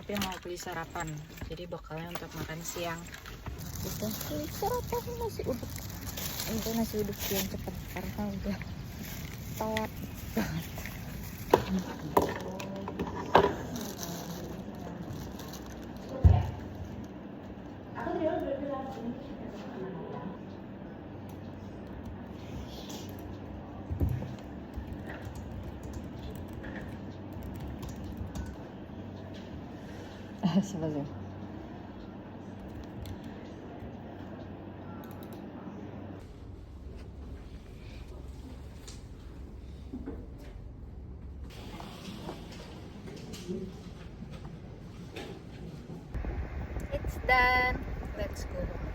tapi mau beli sarapan. Jadi bekalnya untuk makan siang. Kita sarapan nasi uduk. Untuk nasi uduk yang cepat karena udah telat banget. Sebentar. It's done. Let's go.